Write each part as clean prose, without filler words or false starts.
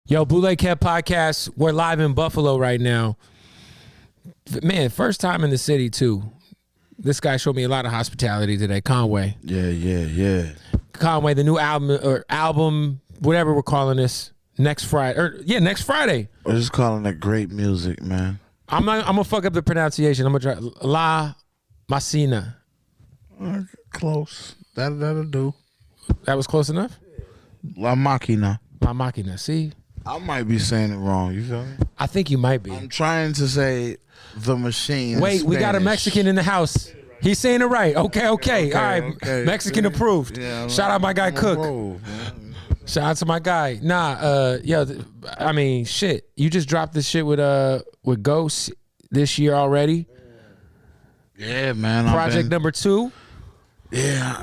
Yo, Bootleg Podcast. We're live in Buffalo right now. Man, first time in the city too. This guy showed me a lot of hospitality today. Conway. Yeah. Conway, the new album, whatever we're calling this, next Friday. Next Friday. We're just calling it great music, man. I'm gonna fuck up the pronunciation. I'm gonna try La Messina. Close. That'll do. That was close enough. La Machina. La Machina. See, I might be saying it wrong. You feel me? I think you might be. I'm trying to say the machine. Wait, we got a Mexican in the house. He's saying it right. Okay. All right. Okay. Mexican approved. Yeah, Shout out my guy Cook. Roll, Shout out to my guy. I mean, shit. You just dropped this shit with Ghost this year already. yeah, man. Project number 2. Yeah,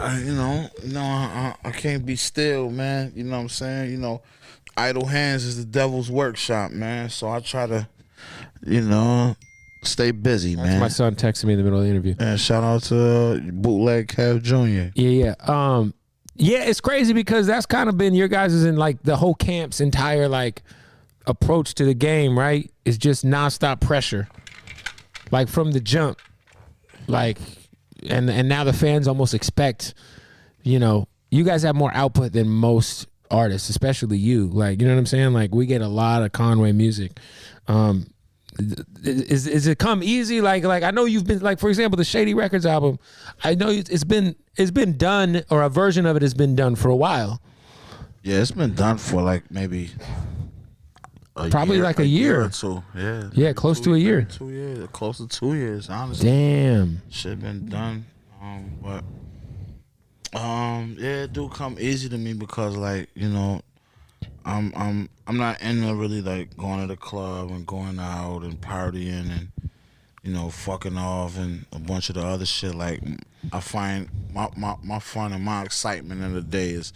I can't be still, man. You know what I'm saying? Idle hands is the devil's workshop, man. So I try to, stay busy, man. My son texted me in the middle of the interview. And shout out to Bootleg Kev Jr. Yeah. Yeah, it's crazy because that's kind of been your guys' and like the whole camp's entire like approach to the game, right? It's just nonstop pressure. Like from the jump. Like and now the fans almost expect, you guys have more output than most artists, especially you. Like, you know what I'm saying? Like we get a lot of Conway music. Is it come easy? Like I know you've been like, for example, the Shady Records album. I know it's been done, or a version of it has been done for a while. Yeah, it's been done for like maybe Probably like a year or two. Yeah, close to a year. 2 years, close to 2 years, honestly. Damn. Shit been done. It do come easy to me because like, I'm not into really like going to the club and going out and partying and fucking off and a bunch of the other shit. Like I find my fun and my excitement in the day is,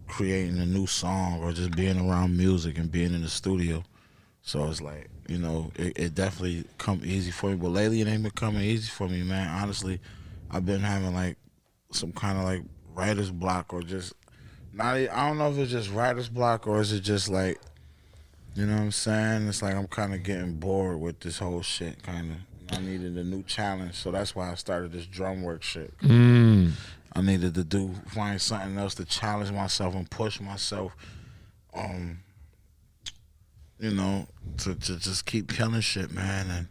creating a new song or just being around music and being in the studio. So it's like, it definitely come easy for me. But lately it ain't been coming easy for me, man. Honestly, I've been having like some kind of like writer's block or just I don't know if it's just writer's block or is it just like, you know what I'm saying? It's like I'm kind of getting bored with this whole shit, kind of. I needed a new challenge, so that's why I started this drum work shit. I needed to find something else to challenge myself and push myself, to just keep killing shit, man. And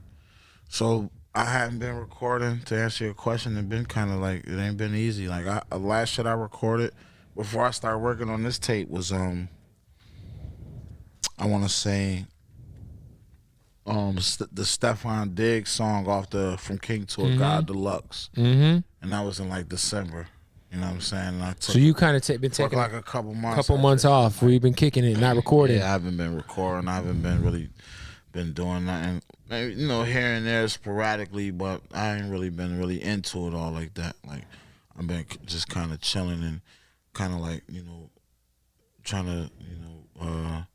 so I haven't been recording, to answer your question. It's been kind of like, it ain't been easy. Like the last shit I recorded before I started working on this tape was I want to say the Stefan Diggs song off the From King to a God Deluxe, and that was in like December. You know what I'm saying? And So you kind of been taking like a couple months off where you've been kicking it, not recording. Yeah, I haven't been recording. I haven't been really been doing nothing. Maybe, here and there sporadically, but I ain't really been really into it all like that. Like I've been just kind of chilling and kind of like, trying to,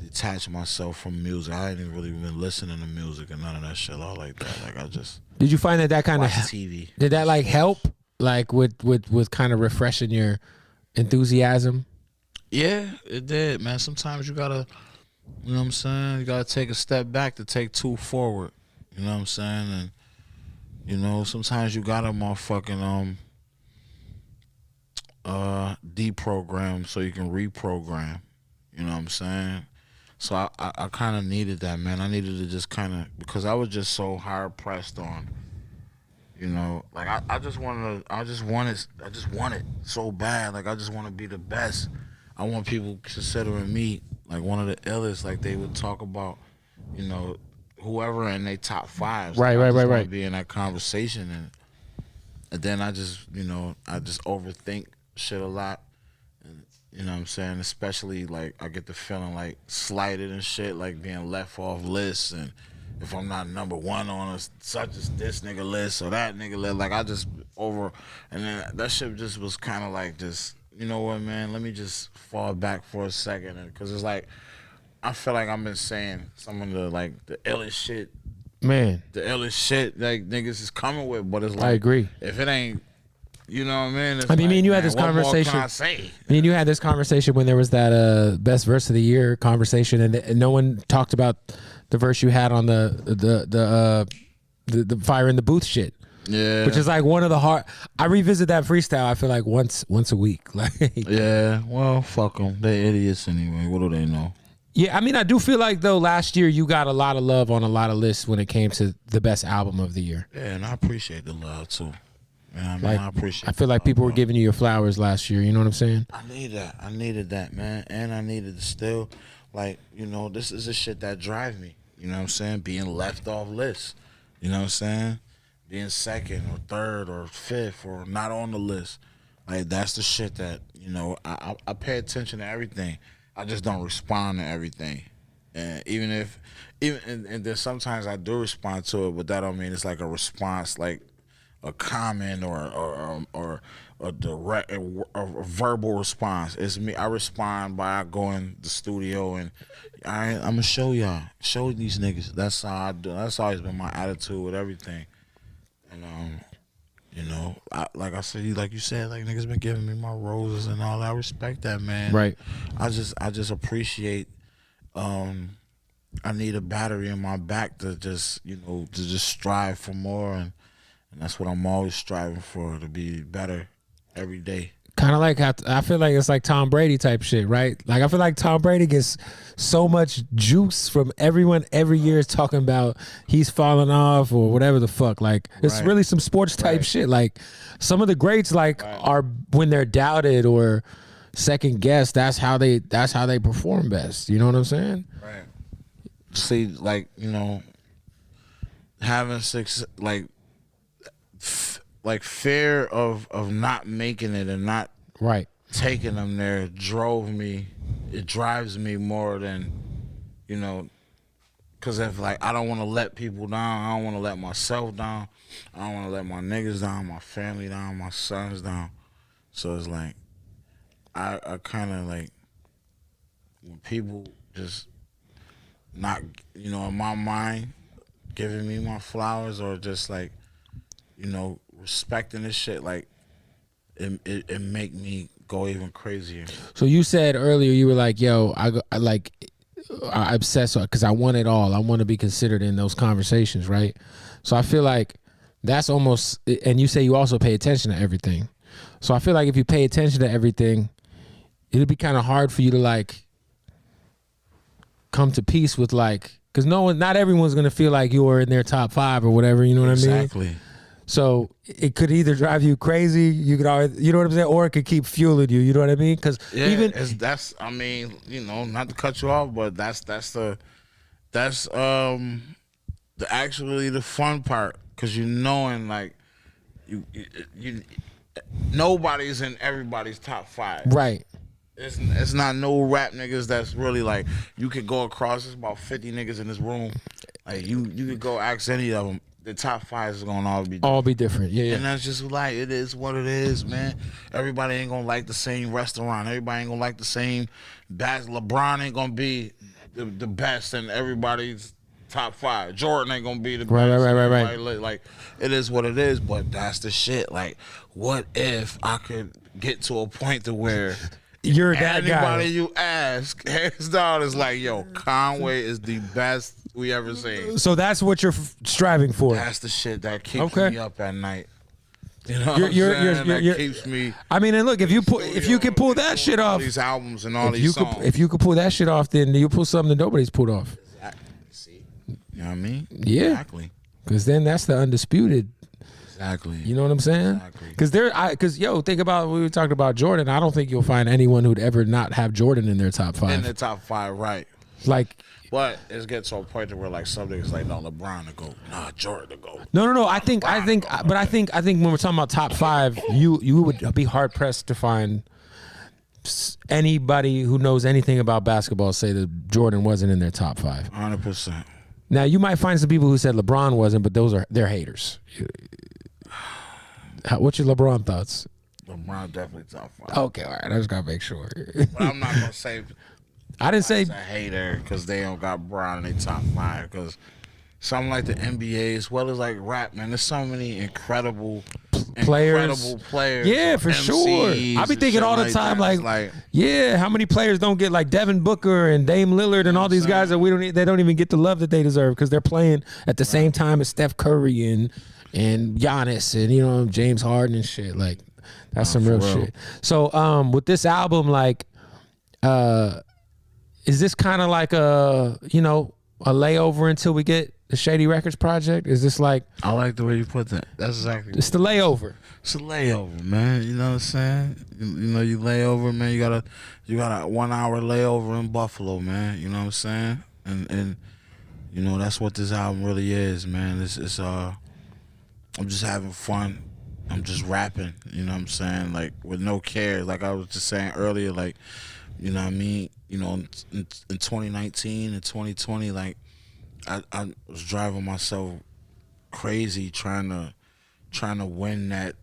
detach myself from music. I ain't even really been listening to music and none of that shit all like that. Like I just Did you find that kind of TV? Did that like help, like with kind of refreshing your enthusiasm? Yeah, it did, man. Sometimes you gotta, you know what I'm saying? You gotta take a step back to take 2 forward. You know what I'm saying? And sometimes you gotta motherfucking deprogram so you can reprogram. You know what I'm saying? So I kind of needed that, man. I needed to just kind of, because I was just so hard pressed on, like I just want it so bad. Like I just want to be the best. I want people considering me like one of the illest. Like they would talk about, whoever in their top 5. Right. Be in that conversation, and then I just overthink shit a lot. You know what I'm saying? Especially, like, I get the feeling, like, slighted and shit, like being left off lists. And if I'm not number 1 on such as this nigga list or that nigga list, like, I just and then that shit just was kind of like, just, you know what, man? Let me just fall back for a second. Because it's like, I feel like I've been saying some of the, like, the illest shit. Man. The illest shit, like, niggas is coming with. But it's like, I agree. If it ain't You know what I mean? It's I mean, me and you had man, this what conversation. more can I say? Me and you had this conversation when there was that best verse of the year conversation, and no one talked about the verse you had on the fire in the booth shit. Yeah. Which is like one of the hard. I revisit that freestyle. I feel like once a week. Like, yeah. Well, fuck them. They idiots anyway. What do they know? yeah, I mean, I do feel like though last year you got a lot of love on a lot of lists when it came to the best album of the year. Yeah, and I appreciate the love too. Man, I mean, Like, I appreciate. I feel like people bro. were giving you your flowers last year. You know what I'm saying? I needed that, man, and I needed to still, like, you know, this is the shit that drive me. You know what I'm saying? Being left off lists. You know what I'm saying? Being second or third or fifth or not on the list. Like, that's the shit that, you know, I pay attention to everything. I just don't respond to everything. And and then sometimes I do respond to it, but that don't mean it's like a response, like a comment or a direct a verbal response. It's me. I respond by going to the studio and I'm gonna show these niggas. That's how I do. That's always been my attitude with everything. And you know, like I said, like you said, like niggas been giving me my roses and all that. I respect that, man. Right. I just appreciate. I need a battery in my back to just, you know, to just strive for more, and that's what I'm always striving for, to be better every day. Kind of like how I feel like it's like Tom Brady type shit, right? Like I feel like Tom Brady gets so much juice from everyone every year is talking about he's falling off or whatever the fuck. Like it's Right. really some sports type shit. Like some of the greats like are when they're doubted or second guessed, that's how they perform best. You know what I'm saying? Right. See, like, you know, having success, like fear of not making it and not Right. taking them there it drives me more than, you know, because if, like, I don't want to let people down, I don't want to let myself down, I don't want to let my niggas down, my family down, my sons down. So it's like I kind of like when people just not, you know, in my mind giving me my flowers or just like, you know, respecting this shit, like it make me go even crazier. So you said earlier you were like, yo, I obsess because I want it all. I want to be considered in those conversations, right? So I feel like that's almost, and you say you also pay attention to everything. So I feel like if you pay attention to everything, it'll be kind of hard for you to like come to peace with like, because not everyone's gonna feel like you are in their top 5 or whatever. You know what I mean? Exactly. So it could either drive you crazy, you could always, you know what I'm saying, or it could keep fueling you. You know what I mean? Because that's I mean, you know, not to cut you off, but that's actually the fun part, because you knowing like you nobody's in everybody's top 5. right. It's not no rap niggas that's really like, you could go across, there's about 50 niggas in this room. Like you could go ask any of them. The top 5 is gonna all be different. Yeah. And that's just like, it is what it is, man. Everybody ain't gonna like the same restaurant. Everybody ain't gonna like the same LeBron ain't gonna be the best in everybody's top 5. Jordan ain't gonna be the best. Right. Like, it is what it is, but that's the shit. Like, what if I could get to a point to where You're that guy. anybody you ask, hands down, is like, yo, Conway is the best we ever seen. So that's what you're striving for. That's the shit that keeps me up at night. You know, You're keeps me. I mean, and look, if you can pull that shit off, these albums and all these songs. If you could pull that shit off, then you pull something that nobody's pulled off. Exactly. See, you know what I mean? Yeah. Exactly. Because then that's the undisputed. Exactly. You know what I'm saying? Exactly. Because think about, we were talking about Jordan. I don't think you'll find anyone who'd ever not have Jordan in their top 5. In the top 5, right? Like. But it's getting to a point where like some niggas like, no, LeBron to go, nah, Jordan to go. No. I think when we're talking about top 5, you would be hard pressed to find anybody who knows anything about basketball say that Jordan wasn't in their top 5. 100%. Now you might find some people who said LeBron wasn't, but they're haters. What's your LeBron thoughts? LeBron definitely top 5. Okay, all right. I just gotta make sure. But I'm not gonna say. I didn't say a hater because they don't got Bron in their top 5. Because something like the NBA as well as like rap, man, there's so many incredible players. Yeah, for sure. I be thinking all the time, like, yeah, how many players don't get like Devin Booker and Dame Lillard and all these guys that they don't even get the love that they deserve because they're playing at the same time as Steph Curry and Giannis and James Harden and shit. Like, that's some real shit. So with this album, like, is this kind of like a layover until we get the Shady Records project? Is this like... I like the way you put that. That's exactly... It's the layover. It's a layover, man. You know what I'm saying? You lay over, man. You got a 1 hour layover in Buffalo, man. You know what I'm saying? And that's what this album really is, man. It's I'm just having fun. I'm just rapping, you know what I'm saying? Like, with no care. Like I was just saying earlier, like, you know what I mean? In 2019 and 2020, like, I was driving myself crazy trying to win that,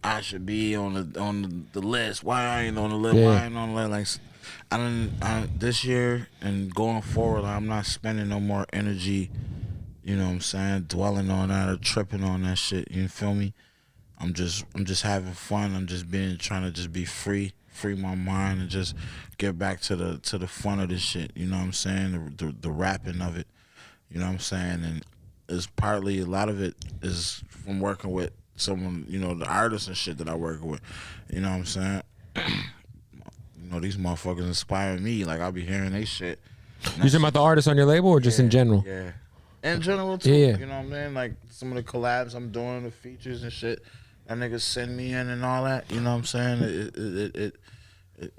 I should be on the list. Why I ain't on the list? Why I ain't on the list? Like, this year and going forward, I'm not spending no more energy, you know what I'm saying, dwelling on that or tripping on that shit. You feel me? I'm just having fun. I'm just trying to just be free my mind and just get back to the fun of this shit. You know what I'm saying? The rapping of it. You know what I'm saying? And it's partly, a lot of it is from working with someone, the artists and shit that I work with. You know what I'm saying? These motherfuckers inspire me. Like, I'll be hearing they shit. You talking about the artists on your label or just in general? Yeah. In general, too. Yeah. You know what I mean? Like, some of the collabs I'm doing, the features and shit, that niggas send me in and all that. You know what I'm saying?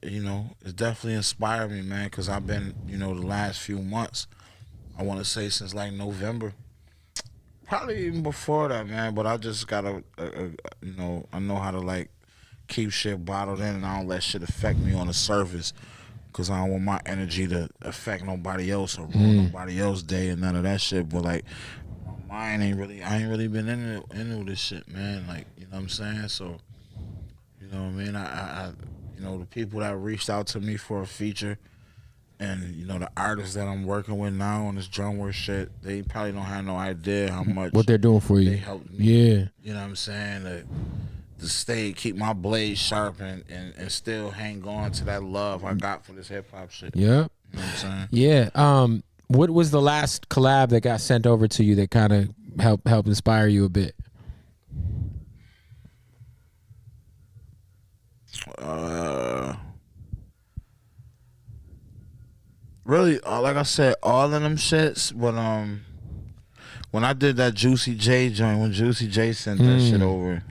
It definitely inspired me, man, because I've been, the last few months, I want to say since, like, November. Probably even before that, man, but I just got to, I know how to, like, keep shit bottled in and I don't let shit affect me on the surface because I don't want my energy to affect nobody else or ruin nobody else's day and none of that shit. But, like, my mind I ain't really been into this shit, man. Like, you know what I'm saying? So, you know what I mean? I the people that reached out to me for a feature and, the artists that I'm working with now on this drum work shit, they probably don't have no idea how much what they're doing for you. They helped me. Yeah. You know what I'm saying? To stay, keep my blade sharp and still hang on to that love I got for this hip hop shit. Yeah. You know what I'm saying? Yeah. What was the last collab that got sent over to you that kind of helped inspire you a bit? Really, like I said, all of them shits. But when I did that Juicy J joint, when Juicy J sent that shit over,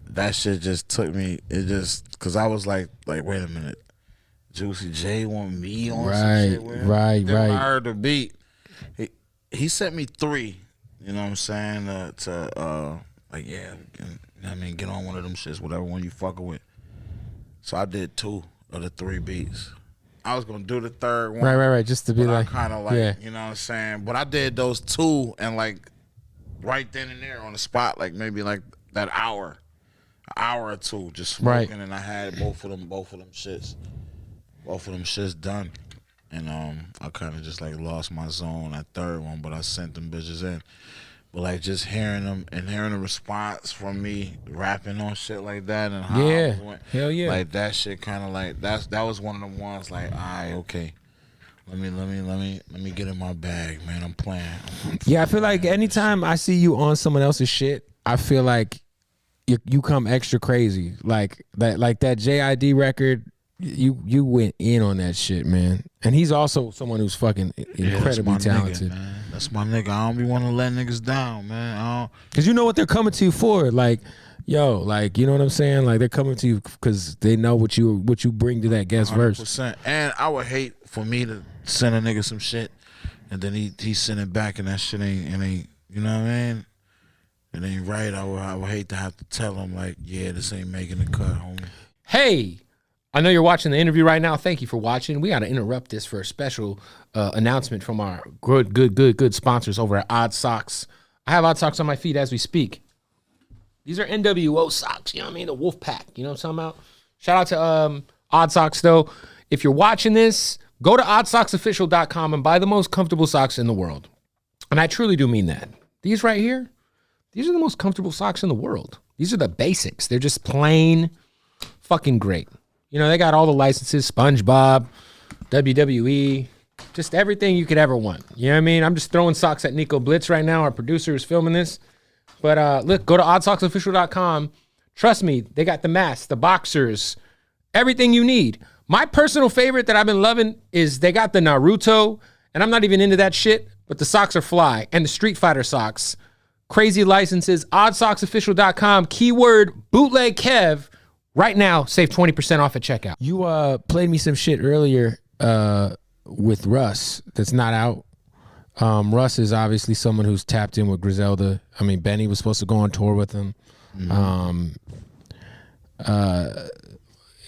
that shit just took me. It just, cause I was like, wait a minute, Juicy J want me on some shit with him? Right. Then when I heard the beat, he sent me 3. You know what I'm saying? Get on one of them shits, whatever one you fucking with. So I did 2 of the 3 beats. I was gonna do the 3rd one. Right. Just to be like, kind of like, you know what I'm saying? But I did those 2 and like right then and there on the spot, like maybe like that hour or 2, just smoking, and I had both of them shits done. And I kind of just like lost my zone that 3rd one, but I sent them bitches in. But like just hearing them and hearing the response from me rapping on shit like that and how I went, hell yeah, like that shit kind of like that was one of them ones like, all right, okay, let me get in my bag, man. I'm playing. Yeah, I feel like anytime I see you on someone else's shit, I feel like you come extra crazy. Like that JID record, you went in on that shit, man. And he's also someone who's fucking incredibly talented. Nigga, man. That's my nigga. I don't be want to let niggas down, man. Cause you know what they're coming to you for. Like, yo, like, you know what I'm saying? Like, they're coming to you because they know what you bring to that guest 100%. Verse. And I would hate for me to send a nigga some shit, and then he send it back, and that shit ain't. You know what I mean? It ain't right. I would hate to have to tell him like, yeah, this ain't making the cut, homie. Hey. I know you're watching the interview right now. Thank you for watching. We got to interrupt this for a special announcement from our good sponsors over at Odd Socks. I have Odd Socks on my feet as we speak. These are NWO socks, you know what I mean? The Wolf Pack, you know what I'm talking about? Shout out to Odd Socks, though. If you're watching this, go to oddsocksofficial.com and buy the most comfortable socks in the world. And I truly do mean that. These right here, these are the most comfortable socks in the world. These are the basics. They're just plain fucking great. You know, they got all the licenses, SpongeBob, WWE, just everything you could ever want. You know what I mean? I'm just throwing socks at Nico Blitz right now. Our producer is filming this. But look, go to oddsocksofficial.com. Trust me, they got the masks, the boxers, everything you need. My personal favorite that I've been loving is they got the Naruto, and I'm not even into that shit, but the socks are fly. And the Street Fighter socks. Crazy licenses, oddsocksofficial.com, keyword bootleg Kev. Right now, save 20% off at checkout. You played me some shit earlier with Russ that's not out. Russ is obviously someone who's tapped in with Griselda. I mean, Benny was supposed to go on tour with him.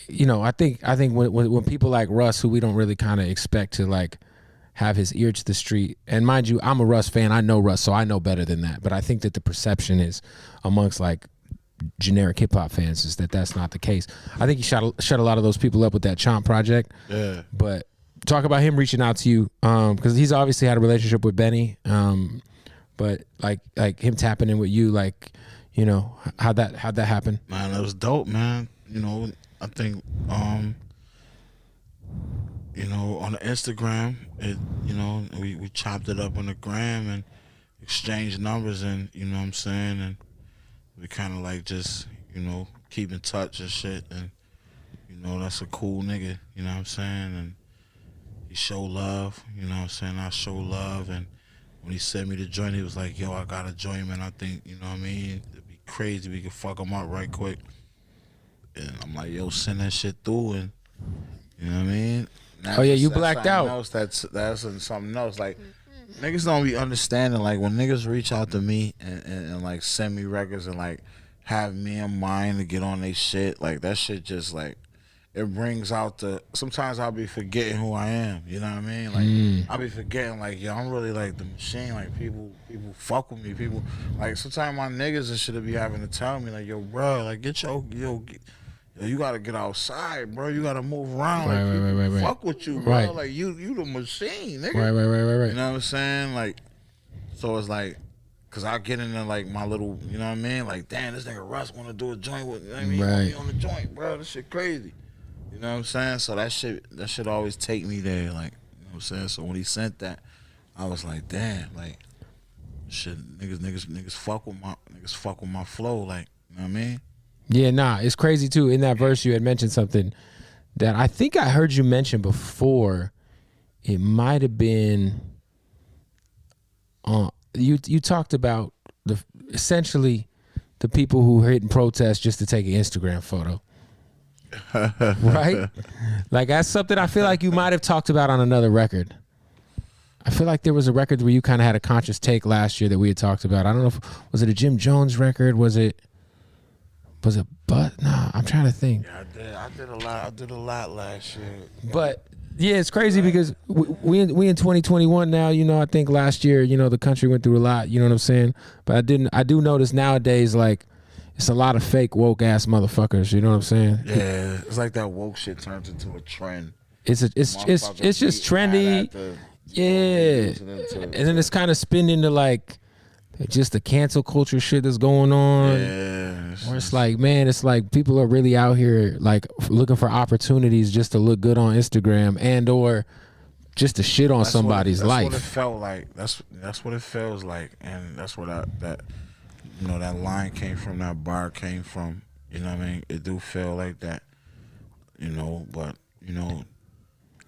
You know, I think when people like Russ, who we don't really kind of expect to like have his ear to the street, and mind you, I'm a Russ fan. I know Russ, so I know better than that. But I think that the perception is amongst like generic hip hop fans is that that's not the case. I think he shut a lot of those people up with that Chomp project. Yeah. But talk about him reaching out to you, because he's obviously had a relationship with Benny. But like him tapping in with you, like, you know, how'd that happen? Man, that was dope, man. You know, I think you know, on the Instagram, you know, we chopped it up on the gram and exchanged numbers, and you know what I'm saying, and we kind of like just, you know, keep in touch and shit, and you know, that's a cool nigga, you know what I'm saying, and he show love, you know what I'm saying, I show love, and when he sent me the joint, he was like, yo, I got a joint, man, I think, you know what I mean, it'd be crazy, we could fuck him up right quick, and I'm like, yo, send that shit through, and you know what I mean. Oh yeah, you blacked out. Else, that's something else. Like niggas don't be understanding. Like when niggas reach out to me and like send me records and like have me in mind to get on they shit. Like that shit just like it brings out the. Sometimes I'll be forgetting who I am. You know what I mean? Like I'll be forgetting like yo, I'm really like the machine. Like people fuck with me. People like sometimes my niggas and shit be having to tell me like yo, bro, like get your you gotta get outside, bro. You gotta move around. Right. Fuck with you, bro. Right. Like you the machine, nigga. Right. You know what I'm saying? Like, so it's like, cause I get into like my little, you know what I mean? Like, damn, this nigga Russ wanna do a joint with, you know what I mean? Right. He on the joint, bro. This shit crazy. You know what I'm saying? So that shit always take me there, like, you know what I'm saying? So when he sent that, I was like, damn, like, shit, niggas fuck with my flow, like, you know what I mean? Yeah, nah, it's crazy too. In that verse, you had mentioned something that I think I heard you mention before. It might have been you talked about essentially the people who were hitting protests just to take an Instagram photo. Right? Like that's something I feel like you might have talked about on another record. I feel like there was a record where you kind of had a conscious take last year that we had talked about. I don't know was it a Jim Jones record? Was it nah, I'm trying to think. Yeah, I did a lot last year. But yeah, it's crazy because we in 2021 now, you know, I think last year, you know, the country went through a lot, you know what I'm saying? But I do notice nowadays like it's a lot of fake woke ass motherfuckers, you know what I'm saying? Yeah, it's like that woke shit turns into a trend. It's just trendy. Yeah. And then it's kind of spin into like just the cancel culture shit that's going on. Yeah. Where it's like, man, it's like people are really out here like looking for opportunities just to look good on Instagram and or just to shit on somebody's life. That's what it felt like. That's what it feels like, and that's what that you know, that line came from, that bar came from. You know what I mean? It do feel like that. You know, but you know,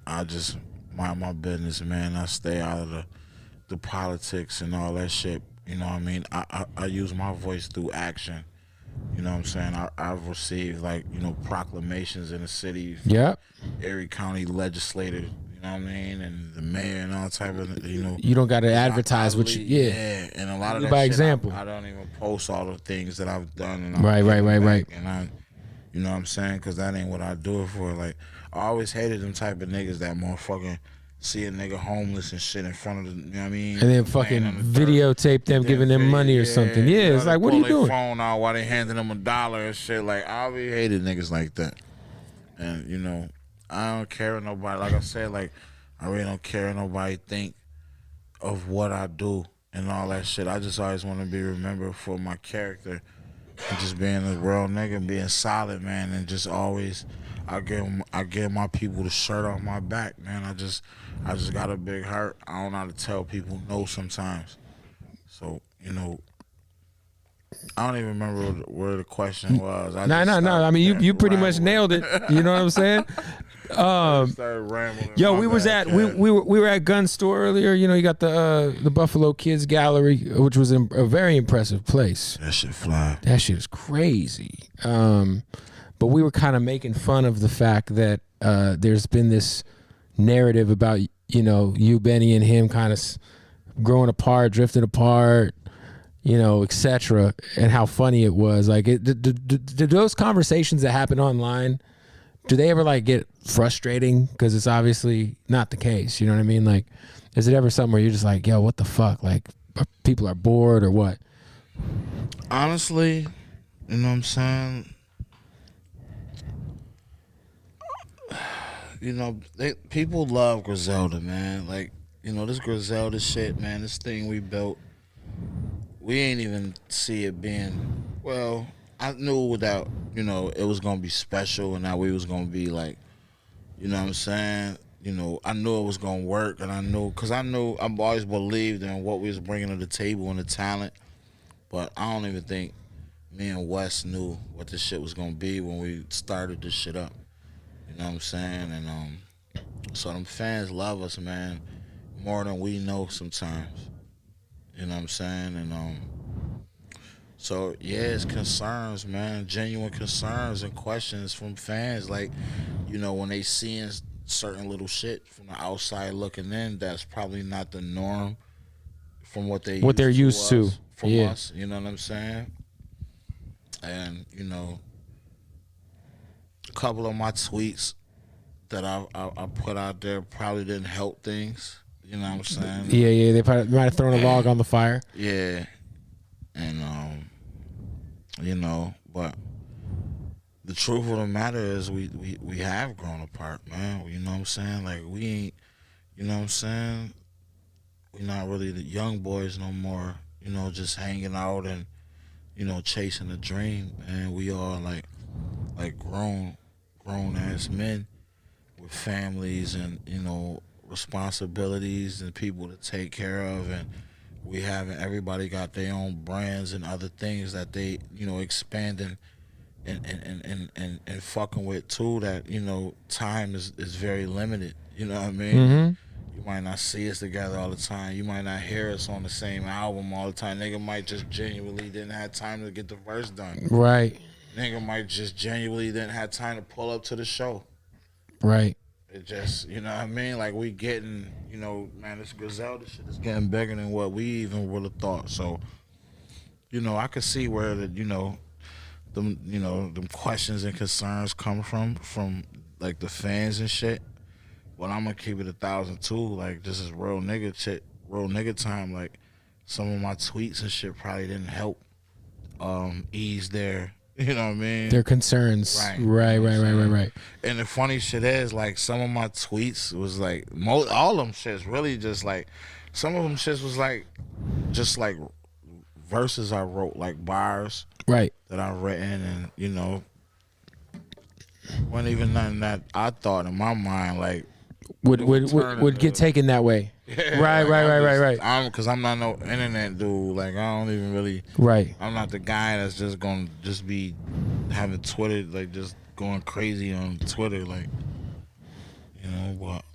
I just mind my business, man. I stay out of the politics and all that shit. You know what I mean? I use my voice through action. You know what I'm saying? I've received like, you know, proclamations in the city. Yeah. Every county legislator, you know what I mean? And the mayor and all type of, you know. You don't got to advertise what you, yeah. Yeah, and a lot of that by shit, example. I don't even post all the things that I've done. And right. And I, you know what I'm saying? Because that ain't what I do it for. Like, I always hated them type of niggas that motherfucking see a nigga homeless and shit in front of the, you know what I mean? And then fucking videotape them giving them money or something. Yeah, you know, it's like, what are you doing? Phone out while they handing them $1 and shit. Like, I always hated niggas like that. And, you know, I don't care what nobody, like I said, like, I really don't care what nobody think of what I do and all that shit. I just always want to be remembered for my character and just being a real nigga and being solid, man, and just always I give my people the shirt off my back, man. I just got a big heart. I don't know how to tell people no sometimes. So, you know, I don't even remember where the question was. No. I mean, you pretty much nailed it. You know what I'm saying? Started rambling. Yo, we were at Gun Store earlier. You know, you got the Buffalo Kids Gallery, which was a very impressive place. That shit fly. That shit is crazy. But we were kind of making fun of the fact that there's been this narrative about, you know, you, Benny, and him kind of growing apart, drifting apart, you know, etc., and how funny it was. Like, do those conversations that happen online, do they ever like get frustrating? Because it's obviously not the case. You know what I mean? Like, is it ever something where you're just like, yo, what the fuck? Like, people are bored or what? Honestly, you know what I'm saying? You know, people love Griselda, man. Like, you know, this Griselda shit, man, this thing we built, we ain't even see it being, well, I knew that, you know, it was going to be special and that we was going to be like, you know what I'm saying? You know, I knew it was going to work, and I knew, because I've always believed in what we was bringing to the table and the talent, but I don't even think me and Wes knew what this shit was going to be when we started this shit up. You know what I'm saying? And so them fans love us, man, more than we know sometimes. You know what I'm saying? And so yeah, it's concerns, man, genuine concerns and questions from fans. Like, you know, when they seeing certain little shit from the outside looking in, that's probably not the norm from what they're used to from us. You know what I'm saying? And you know, a couple of my tweets that I put out there probably didn't help things. You know what I'm saying? Yeah. They probably might have thrown a log on the fire. Yeah. And you know, but the truth of the matter is we have grown apart, man. You know what I'm saying? Like, we ain't, you know what I'm saying? We're not really the young boys no more, you know, just hanging out and, you know, chasing a dream. And we all like grown ass men with families and, you know, responsibilities and people to take care of, and everybody got their own brands and other things that they, you know, expanding and fucking with too, that, you know, time is very limited. You know what I mean? Mm-hmm. You might not see us together all the time. You might not hear us on the same album all the time. Nigga might just genuinely didn't have time to get the verse done. Right. Nigga might just genuinely didn't have time to pull up to the show. Right. It just, you know what I mean? Like, we getting, you know, man, this Griselda shit is getting bigger than what we even would have thought. So, you know, I could see where the, you know, them questions and concerns come from like the fans and shit. But I'm gonna keep it 1,000 too. Like, this is real nigga shit, real nigga time. Like, some of my tweets and shit probably didn't help ease their, you know what I mean? Their concerns. Right. And the funny shit is, like, some of my tweets was like, all them shits really just like, some of them shits was like, just like verses I wrote, like bars. Right. That I've written, and, you know, wasn't even nothing that I thought in my mind, like, would get taken that way. Yeah, right. Because I'm not no internet dude. Like, I don't even really. Right. I'm not the guy that's just gonna just be having Twitter, like, just going crazy on Twitter, like, you know. But,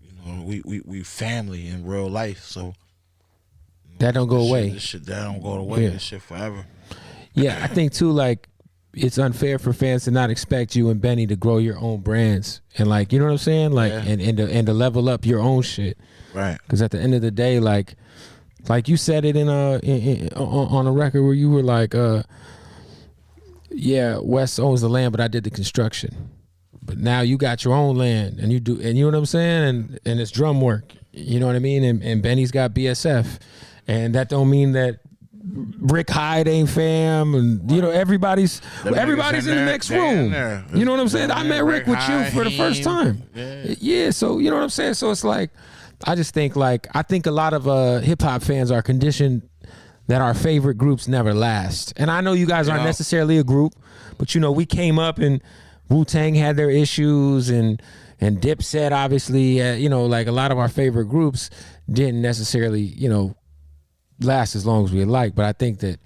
you know, we family in real life, so, you know, that don't go away. This shit that don't go away. This shit forever. Yeah, I think too, like, it's unfair for fans to not expect you and Benny to grow your own brands and, like, you know what I'm saying, like, and to level up your own shit, right? Because at the end of the day, like you said it on a record where you were like, yeah, Wes owns the land, but I did the construction. But now you got your own land, and you know what I'm saying, and it's drum work, you know what I mean, and Benny's got BSF, and that don't mean that Rick Hyde ain't fam, and, you know, everybody's in the next room. You know what I'm saying? I met Rick with you for the first time. Yeah, so, you know what I'm saying? So it's like, I just think I think a lot of hip hop fans are conditioned that our favorite groups never last. And I know you guys aren't necessarily a group, but you know, we came up and Wu-Tang had their issues and Dipset obviously, you know, like a lot of our favorite groups didn't necessarily, you know, last as long as we'd like. But I think that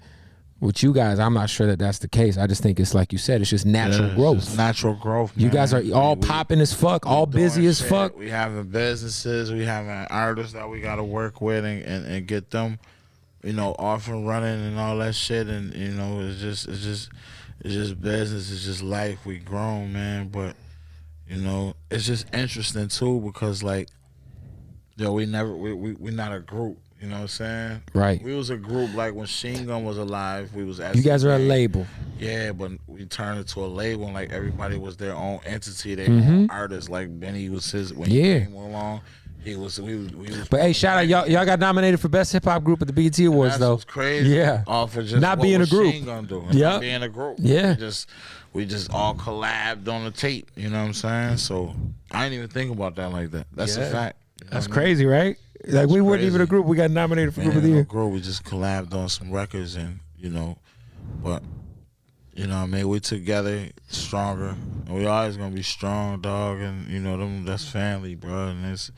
with you guys, I'm not sure that that's the case. I just think it's like you said, it's just natural growth. Just natural growth, man. You guys are all popping as fuck, all busy as fuck. We having businesses, we having artists that we got to work with and get them, you know, off and running and all that shit. And you know, it's just business, it's just life. We grown, man. But you know, it's just interesting too because like, yo, we not a group. You know what I'm saying? Right. We was a group like when Sheen Gun was alive. We was. You guys are a label. Yeah, but we turned into a label and like everybody was their own entity, their own artist. Like Benny was his when he came along. He was. We was. But hey, shout out y'all got nominated for best hip hop group at the BET Awards though. That's crazy. Yeah. Off of just not being a group. Sheen Gun do. Yeah. Not being a group. Yeah. We just all collabed on the tape. You know what I'm saying? So I didn't even think about that like that. That's a fact. You know That's crazy, right? Like we weren't even a group. We got nominated for Group of the Year. We just collabed on some records, and you know, but you know what I mean, we together stronger, and we always gonna be strong, dog. And you know, that's family, bro. And it's,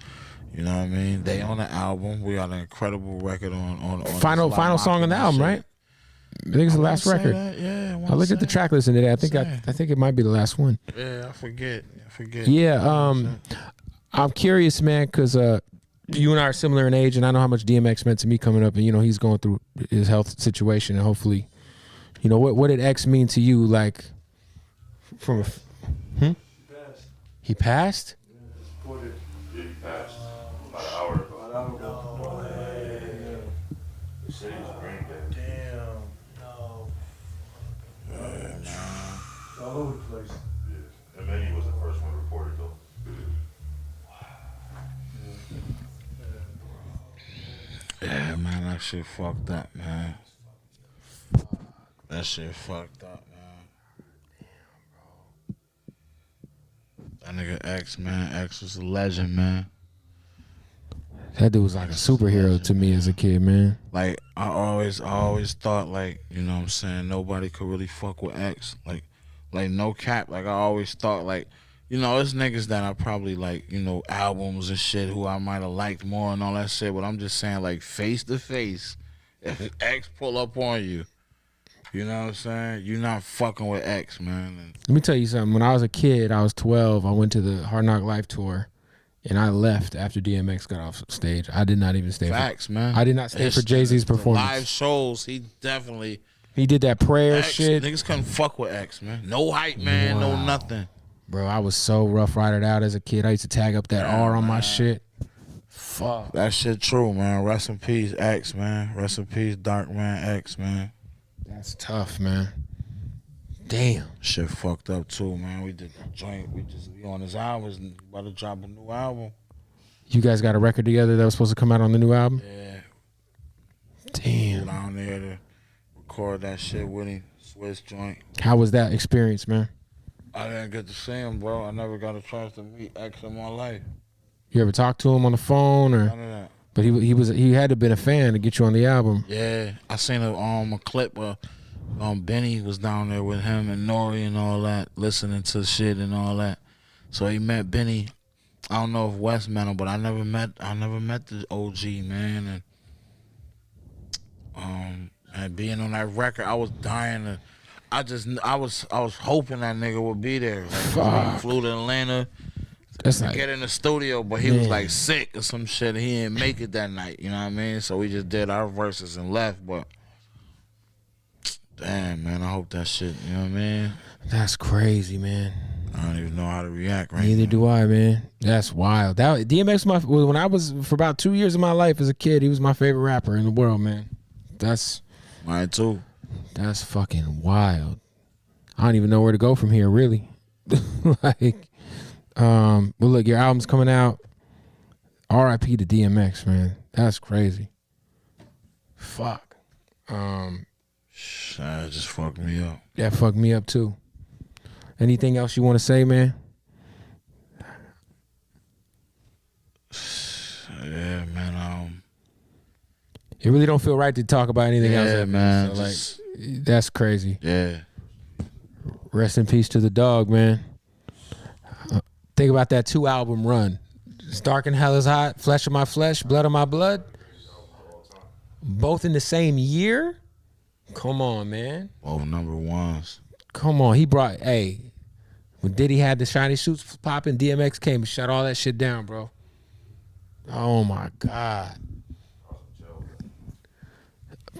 you know what I mean. They on the album. We got an incredible record on final song on the album, right? I think it's the last record. Yeah, I looked at the track listing today. I think it might be the last one. Yeah, I forget. Yeah, I'm curious, man, because you and I are similar in age, and I know how much DMX meant to me coming up, and you know he's going through his health situation, and hopefully, you know, what did X mean to you, like from a? He passed. Yeah, he passed about an hour ago. No way. They said he was brain dead. Damn. No. All over the place. Yeah. And then he was the first one reported though. Yeah, man, that shit fucked up, man. That shit fucked up, man. That nigga X, man. X was a legend, man. That dude was like a superhero to me as a kid, man. Like, I always thought, like, you know what I'm saying, nobody could really fuck with X. Like no cap. Like, I always thought, like, you know, there's niggas that I probably like, you know, albums and shit who I might have liked more and all that shit, but I'm just saying, like, face to face, if X pull up on you, you know what I'm saying? You're not fucking with X, man. And let me tell you something. When I was a kid, I was 12. I went to the Hard Knock Life tour, and I left after DMX got off stage. I did not even stay. Facts, man. I did not stay for Jay-Z's performance. Live shows, he definitely. He did that prayer X, shit. Niggas couldn't fuck with X, man. No hype, man. Wow. No nothing. Bro, I was so rough ridered out as a kid. I used to tag up that R on my shit. Fuck. That shit true, man. Rest in peace, X, man. Rest in peace, Dark Man X, man. That's tough, man. Damn. Shit fucked up too, man. We did the joint. We on his albums and about to drop a new album. You guys got a record together that was supposed to come out on the new album? Yeah. Damn. Down there to record that shit with him. Swiss joint. How was that experience, man? I didn't get to see him, bro. I never got a chance to meet X in my life. You ever talk to him on the phone or? None of that. But he had to have been a fan to get you on the album. Yeah, I seen a clip where Benny was down there with him and Nori and all that, listening to shit and all that. So he met Benny. I don't know if Wes met him, but I never met the OG, man. And being on that record, I was dying to. I was hoping that nigga would be there. Like, he flew to Atlanta. That's like, Get in the studio, but he was like sick or some shit. He didn't make it that night, you know what I mean? So we just did our verses and left, but damn, man, I hope that shit, you know what I mean? That's crazy, man. I don't even know how to react right Neither now. do I, man. That's wild. That DMX, when I was, for about 2 years of my life as a kid, he was my favorite rapper in the world, man. That's Mine too. That's fucking wild. I don't even know where to go from here, really. But look, your album's coming out. R.I.P. to DMX, man. That's crazy. Fuck. That just fucked me up. That fucked me up too. Anything else you want to say, man? Yeah, man. It really don't feel right to talk about anything else. Yeah, man. So, Just, that's crazy. yeah. Rest in peace to the dog, man. Think about that 2-album run. It's Dark and Hell is Hot, Flesh of My Flesh, Blood of My Blood. Both in the same year? Come on, man. Both number ones. Come on. He brought, when Diddy had the shiny suits popping, DMX came and shut all that shit down, bro. Oh, my God.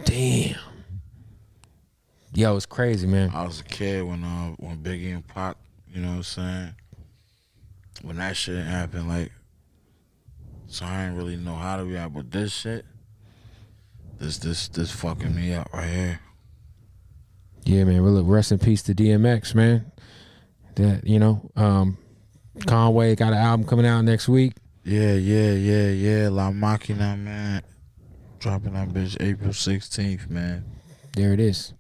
Damn. Yo, it's crazy, man. I was a kid when Biggie and Pac, you know what I'm saying? When that shit happened, like, so I didn't really know how to react, but this shit, this fucking me up right here. Yeah, man. Well, look, rest in peace to DMX, man. That, Conway got an album coming out next week. Yeah. La Machina, man. Dropping that bitch April 16th, man. There it is.